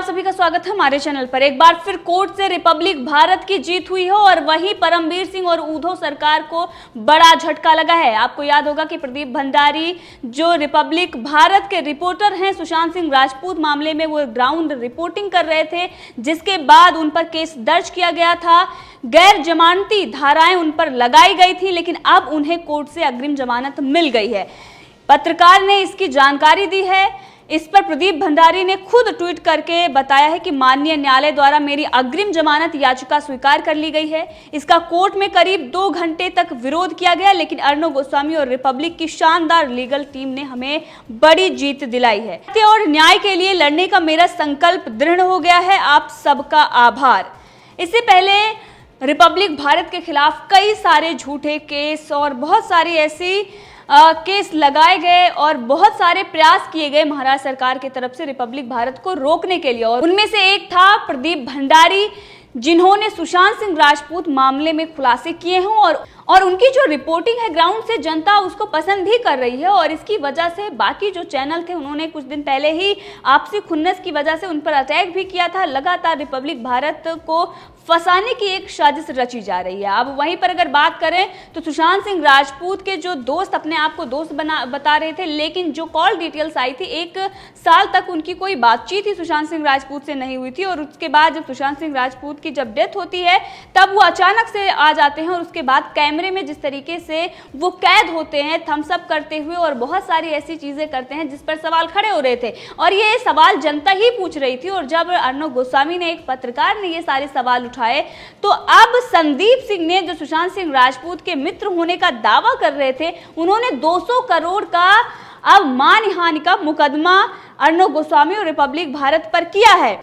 सभी का स्वागत है हमारे चैनल पर। एक बार फिर कोर्ट से रिपब्लिक भारत की जीत हुई हो और वहीं परमवीर सिंह और उद्धव सरकार को बड़ा झटका लगा है। आपको याद होगा कि प्रदीप भंडारी जो रिपब्लिक भारत के रिपोर्टर हैं, सुशांत सिंह राजपूत मामले में वो ग्राउंड रिपोर्टिंग कर रहे थे, जिसके बाद उन पर केस दर्ज किया गया था। गैर जमानती धाराएं उन पर लगाई गई थी, लेकिन अब उन्हें कोर्ट से अग्रिम जमानत मिल गई है। पत्रकार ने इसकी जानकारी दी है। इस पर प्रदीप भंडारी ने खुद ट्वीट करके बताया है कि माननीय न्यायालय द्वारा मेरी अग्रिम जमानत याचिका स्वीकार कर ली गई है। इसका कोर्ट में करीब 2 घंटे तक विरोध किया गया, लेकिन अर्णव गोस्वामी और रिपब्लिक की शानदार लीगल टीम ने हमें बड़ी जीत दिलाई है और न्याय के लिए लड़ने का मेरा संकल्प दृढ़ हो गया है। आप सबका आभार। इससे पहले रिपब्लिक भारत के खिलाफ कई सारे झूठे केस और बहुत सारी ऐसी केस लगाए गए और बहुत सारे प्रयास किए गए महाराष्ट्र सरकार की तरफ से रिपब्लिक भारत को रोकने के लिए, और उनमें से एक था प्रदीप भंडारी, जिन्होंने सुशांत सिंह राजपूत मामले में खुलासे किए हैं और उनकी जो रिपोर्टिंग है ग्राउंड से जनता उसको पसंद भी कर रही है। और इसकी वजह से बाकी जो चैनल थे उन्होंने कुछ दिन पहले ही आपसी खुन्नस की वजह से उन पर अटैक भी किया था। लगातार रिपब्लिक भारत को फंसाने की एक साजिश रची जा रही है। अब वहीं पर अगर बात करें तो सुशांत सिंह राजपूत के जो दोस्त अपने आप को दोस्त बता रहे थे, लेकिन जो कॉल डिटेल्स आई थी, 1 साल तक उनकी कोई बातचीत ही सुशांत सिंह राजपूत से नहीं हुई थी। और उसके बाद जब सुशांत सिंह राजपूत की जब डेथ होती है तब वो अचानक से आ जाते हैं और उसके बाद कैमरे में जिस तरीके से वो कैद होते हैं थम्स अप करते हुए और बहुत सारी ऐसी चीजें करते हैं जिस पर सवाल खड़े हो रहे थे, और ये सवाल जनता ही पूछ रही थी। और जब अर्णव गोस्वामी ने, एक पत्रकार ने ये सारे सवाल उठाए, तो अब संदीप सिंह ने, जो सुशांत सिंह राजपूत के मित्र होने का दावा कर रहे थे, उन्होंने 200 करोड़ का अब मानहानि का मुकदमा अर्णव गोस्वामी और रिपब्लिक भारत पर किया है।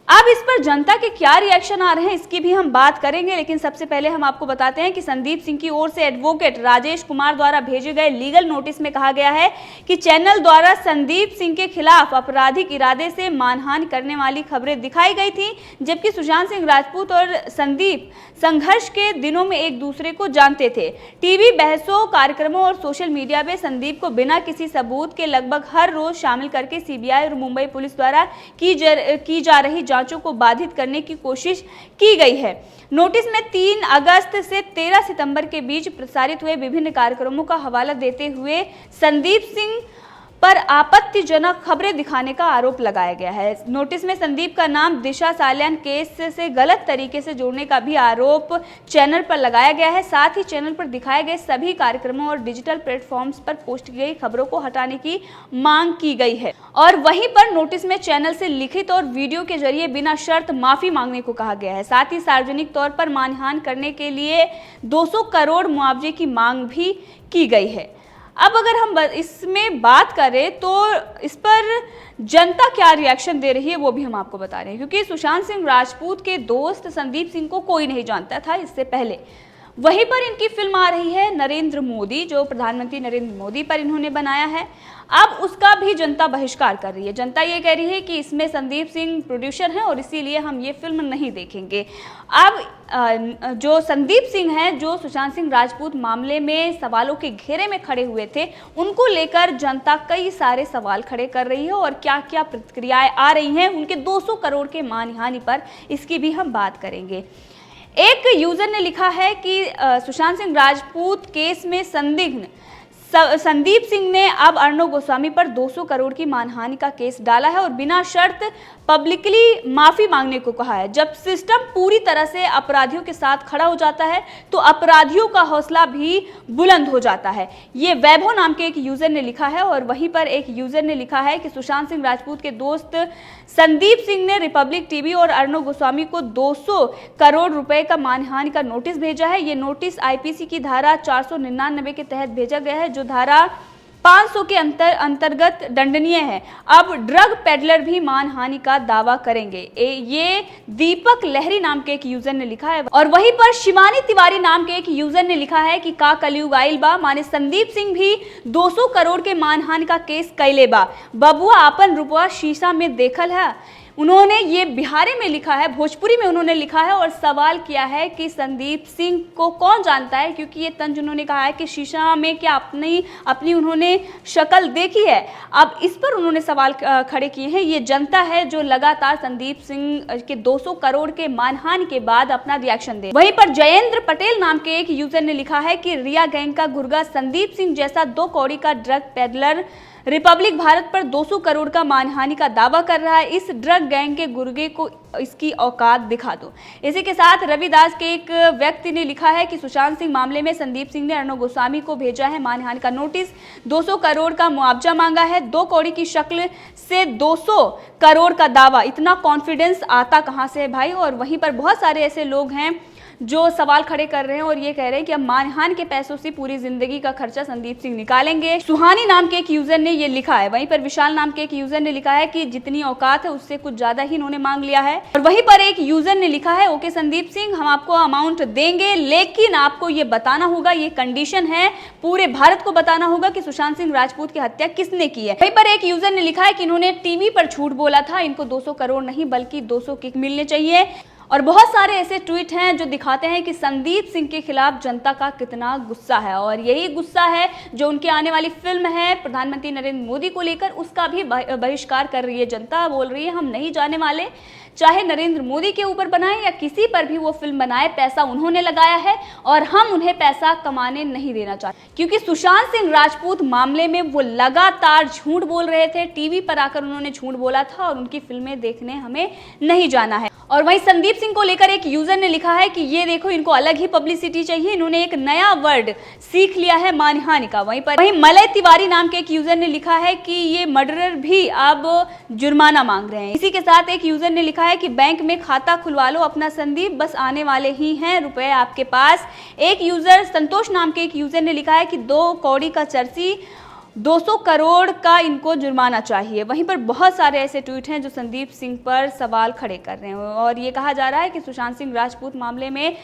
अब इस पर जनता के क्या रिएक्शन आ रहे हैं इसकी भी हम बात करेंगे, लेकिन सबसे पहले हम आपको बताते हैं कि संदीप सिंह की ओर से एडवोकेट राजेश कुमार द्वारा भेजे गए लीगल नोटिस में कहा गया है कि चैनल द्वारा संदीप सिंह के खिलाफ आपराधिक इरादे से मानहानि करने वाली खबरें दिखाई गई थी, जबकि सुशांत सिंह राजपूत और संदीप संघर्ष के दिनों में एक दूसरे को जानते थे। टीवी बहसों, कार्यक्रमों और सोशल मीडिया में संदीप को बिना किसी सबूत के लगभग हर रोज शामिल करके सीबीआई और मुंबई पुलिस द्वारा की जा रही जांचों को बाधित करने की कोशिश की गई है। नोटिस में 3 अगस्त से 13 सितंबर के बीच प्रसारित हुए विभिन्न कार्यक्रमों का हवाला देते हुए संदीप सिंह पर आपत्तिजनक खबरें दिखाने का आरोप लगाया गया है। नोटिस में संदीप का नाम दिशा साल्यान केस से गलत तरीके से जोड़ने का भी आरोप चैनल पर लगाया गया है। साथ ही चैनल पर दिखाए गए सभी कार्यक्रमों और डिजिटल प्लेटफॉर्म्स पर पोस्ट की गई खबरों को हटाने की मांग की गई है। और वहीं पर नोटिस में चैनल से लिखित और वीडियो के जरिए बिना शर्त माफी मांगने को कहा गया है। साथ ही सार्वजनिक तौर पर मानहानि करने के लिए 200 करोड़ मुआवजे की मांग भी की गई है। अब अगर हम इसमें बात करें तो इस पर जनता क्या रिएक्शन दे रही है वो भी हम आपको बता रहे हैं, क्योंकि सुशांत सिंह राजपूत के दोस्त संदीप सिंह को कोई नहीं जानता था इससे पहले। वहीं पर इनकी फिल्म आ रही है नरेंद्र मोदी, जो प्रधानमंत्री नरेंद्र मोदी पर इन्होंने बनाया है। अब उसका भी जनता बहिष्कार कर रही है। जनता ये कह रही है कि इसमें संदीप सिंह प्रोड्यूसर हैं और इसीलिए हम ये फिल्म नहीं देखेंगे। अब जो संदीप सिंह हैं, जो सुशांत सिंह राजपूत मामले में सवालों के घेरे में खड़े हुए थे, उनको लेकर जनता कई सारे सवाल खड़े कर रही है और क्या क्या प्रतिक्रियाएं आ रही हैं उनके 200 करोड़ के मानहानि पर, इसकी भी हम बात करेंगे। एक यूजर ने लिखा है कि सुशांत सिंह राजपूत केस में संदिग्ध संदीप सिंह ने अब अर्णव गोस्वामी पर 200 करोड़ की मानहानि का केस डाला है और बिना शर्त पब्लिकली माफी मांगने को कहा है। जब सिस्टम पूरी तरह से अपराधियों के साथ खड़ा हो जाता है तो अपराधियों का हौसला भी बुलंद हो जाता है। ये वैभव नाम के एक यूजर ने लिखा है। और वहीं पर एक यूजर ने लिखा है कि सुशांत सिंह राजपूत के दोस्त संदीप सिंह ने रिपब्लिक टीवी और अर्णव गोस्वामी को 200 करोड़ रुपए का मानहानि का नोटिस भेजा है। ये नोटिस आईपीसी की धारा 499 के तहत भेजा गया है, जो धारा 500 के अंतर्गत दंडनीय है। अब ड्रग पेडलर भी मानहानि का दावा करेंगे, ये दीपक लहरी नाम के एक यूजर ने लिखा है। और वहीं पर शिवानी तिवारी नाम के एक यूजर ने लिखा है कि का कलयुग आइल बा, माने संदीप सिंह भी 200 करोड़ के मानहानि का केस कैले बा। बबुआ आपन रुपया शीशा में देखल है। उन्होंने ये बिहारी में लिखा है, भोजपुरी में उन्होंने लिखा है और सवाल किया है कि संदीप सिंह को कौन जानता है, क्योंकि ये तंज उन्होंने कहा है कि शीशा में क्या अपनी उन्होंने शक्ल देखी है। अब इस पर उन्होंने सवाल खड़े किए हैं। ये जनता है जो लगातार संदीप सिंह के 200 करोड़ के मानहानि के बाद अपना रिएक्शन दे। वहीं पर जयेंद्र पटेल नाम के एक यूजर ने लिखा है कि रिया गैंग का गुर्गा संदीप सिंह जैसा 2 कौड़ी का ड्रग पेडलर रिपब्लिक भारत पर 200 करोड़ का मानहानि का दावा कर रहा है। इस ड्रग गैंग के गुर्गे को इसकी औकात दिखा दो। इसी के साथ रविदास के एक व्यक्ति ने लिखा है कि सुशांत सिंह मामले में संदीप सिंह ने अर्णव गोस्वामी को भेजा है मानहानि का नोटिस, 200 करोड़ का मुआवजा मांगा है। 2 कौड़ी की शक्ल से 200 करोड़ का दावा, इतना कॉन्फिडेंस आता कहां से है भाई। और वहीं पर बहुत सारे ऐसे लोग हैं जो सवाल खड़े कर रहे हैं और ये कह रहे हैं कि अब मानहानि के पैसों से पूरी जिंदगी का खर्चा संदीप सिंह निकालेंगे। सुहानी नाम के एक यूजर ने ये लिखा है। वहीं पर विशाल नाम के एक यूजर ने लिखा है कि जितनी औकात है उससे कुछ ज्यादा ही इन्होंने मांग लिया है। और वहीं पर एक यूजर ने लिखा है, ओके संदीप सिंह, हम आपको अमाउंट देंगे, लेकिन आपको ये बताना होगा, ये कंडीशन है, पूरे भारत को बताना होगा कि सुशांत सिंह राजपूत की हत्या किसने की है। वहीं पर एक यूजर ने लिखा है कि इन्होंने टीवी पर झूठ बोला था, इनको 200 करोड़ नहीं बल्कि 200 किक मिलने चाहिए। और बहुत सारे ऐसे ट्वीट हैं जो दिखाते हैं कि संदीप सिंह के खिलाफ जनता का कितना गुस्सा है, और यही गुस्सा है जो उनकी आने वाली फिल्म है प्रधानमंत्री नरेंद्र मोदी को लेकर, उसका भी बहिष्कार कर रही है जनता। बोल रही है हम नहीं जाने वाले, चाहे नरेंद्र मोदी के ऊपर बनाए या किसी पर भी वो फिल्म बनाए, पैसा उन्होंने लगाया है और हम उन्हें पैसा कमाने नहीं देना चाहते। क्योंकि सुशांत सिंह राजपूत मामले में वो लगातार झूठ बोल रहे थे, टीवी पर आकर उन्होंने झूठ बोला था और उनकी फिल्में देखने हमें नहीं जाना है। और वहीं संदीप सिंह को लेकर एक यूजर ने लिखा है कि ये देखो, इनको अलग ही पब्लिसिटी चाहिए, इन्होंने एक नया वर्ड सीख लिया है मानहानि का। वहीं मलय तिवारी नाम के एक यूजर ने लिखा है कि ये मर्डरर भी अब जुर्माना मांग रहे हैं। इसी के साथ एक यूजर ने लिखा है कि बैंक में खाता खुलवा लो अपना संदीप, बस आने वाले ही हैं रुपए आपके पास। एक यूजर संतोष नाम के एक यूजर ने लिखा है कि 2 कौड़ी का चर्ची, 200 करोड़ का इनको जुर्माना चाहिए। वहीं पर बहुत सारे ऐसे ट्वीट हैं जो संदीप सिंह पर सवाल खड़े कर रहे हैं और ये कहा जा रहा है कि सुशांत सिंह राजपूत मामले में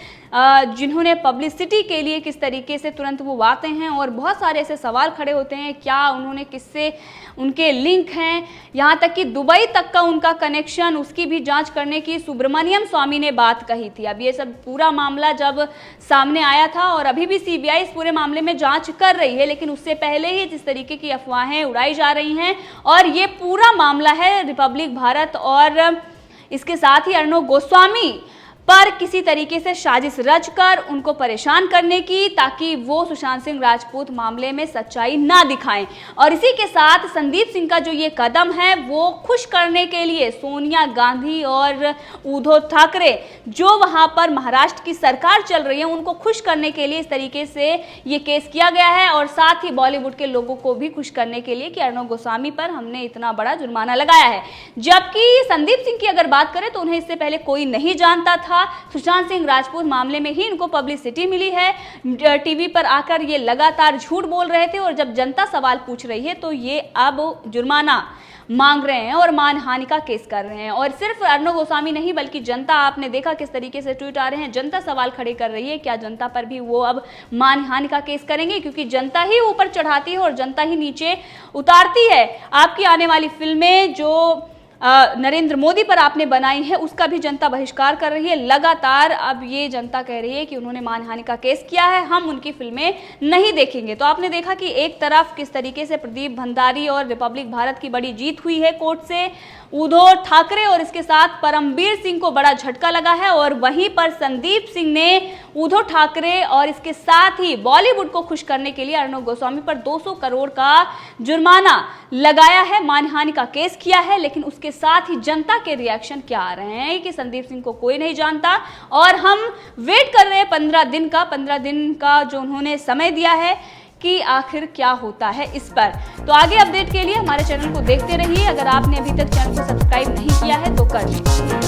जिन्होंने पब्लिसिटी के लिए किस तरीके से तुरंत वो आते हैं और बहुत सारे ऐसे सवाल खड़े होते हैं, क्या उन्होंने किससे उनके लिंक हैं, यहाँ तक कि दुबई तक का उनका कनेक्शन, उसकी भी जांच करने की सुब्रमण्यम स्वामी ने बात कही थी। अब ये सब पूरा मामला जब सामने आया था और अभी भी सीबीआई इस पूरे मामले में जांच कर रही है, लेकिन उससे पहले ही जिस तरीके की अफवाहें उड़ाई जा रही हैं और ये पूरा मामला है रिपब्लिक भारत और इसके साथ ही अर्णव गोस्वामी पर किसी तरीके से साजिश रचकर उनको परेशान करने की, ताकि वो सुशांत सिंह राजपूत मामले में सच्चाई ना दिखाएं। और इसी के साथ संदीप सिंह का जो ये कदम है वो खुश करने के लिए सोनिया गांधी और उद्धव ठाकरे जो वहां पर महाराष्ट्र की सरकार चल रही है उनको खुश करने के लिए इस तरीके से ये केस किया गया है और साथ ही बॉलीवुड के लोगों को भी खुश करने के लिए कि अर्णव गोस्वामी पर हमने इतना बड़ा जुर्माना लगाया है। जबकि संदीप सिंह की अगर बात करें तो उन्हें इससे पहले कोई नहीं जानता था। सुशांत सिंह राजपूत मामले में ही इनको पब्लिसिटी मिली है, टीवी पर आकर ये लगातार झूठ बोल रहे थे और जब जनता सवाल पूछ रही है तो ये अब जुर्माना मांग रहे हैं और मानहानि का केस कर रहे हैं। और सिर्फ अर्णव गोस्वामी नहीं बल्कि जनता, आपने देखा किस तरीके से ट्वीट आ रहे हैं, जनता सवाल खड़े कर रही है, क्या जनता पर भी वो अब मानहानि का केस करेंगे? क्योंकि जनता ही ऊपर चढ़ाती है और जनता ही नीचे उतारती है। आपकी आने वाली फिल्में जो नरेंद्र मोदी पर आपने बनाई है उसका भी जनता बहिष्कार कर रही है लगातार। अब ये जनता कह रही है कि उन्होंने मानहानि का केस किया है, हम उनकी फिल्में नहीं देखेंगे। तो आपने देखा कि एक तरफ किस तरीके से प्रदीप भंडारी और रिपब्लिक भारत की बड़ी जीत हुई है कोर्ट से, उद्धव ठाकरे और इसके साथ परमबीर सिंह को बड़ा झटका लगा है और वहीं पर संदीप सिंह ने उद्धव ठाकरे और इसके साथ ही बॉलीवुड को खुश करने के लिए अर्णव गोस्वामी पर 200 करोड़ का जुर्माना लगाया है, मानहानि का केस किया है। लेकिन उसके साथ ही जनता के रिएक्शन क्या आ रहे हैं कि संदीप सिंह को कोई नहीं जानता और हम वेट कर रहे हैं 15 दिन का जो उन्होंने समय दिया है कि आखिर क्या होता है इस पर। तो आगे अपडेट के लिए हमारे चैनल को देखते रहिए। अगर आपने अभी तक चैनल को सब्सक्राइब नहीं किया है तो कर लीजिए।